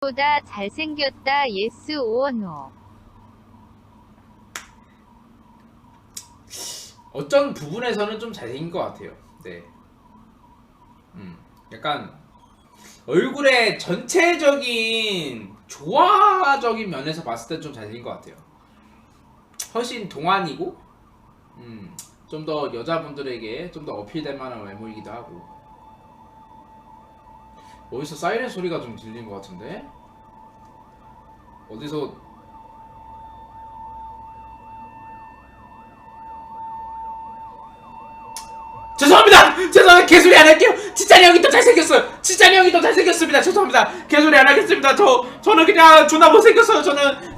보다 잘생겼다. 예스 오어 노. 어떤 부분에서는 좀 잘생긴 것 같아요. 네. 약간 얼굴의 전체적인 조화적인 면에서 봤을 때 좀 잘생긴 것 같아요. 훨씬 동안이고, 좀 더 여자분들에게 좀 더 어필될 만한 외모이기도 하고. 어디서 사이렌 소리가 좀 들리는 것 같은데? 어디서 죄송합니다 개소리 안 할게요. 치찬이 형이 더 잘생겼어요. 치찬이 형이 더 잘생겼습니다. 죄송합니다. 개소리 안 하겠습니다. 저는 그냥 존나 못생겼어요. 저는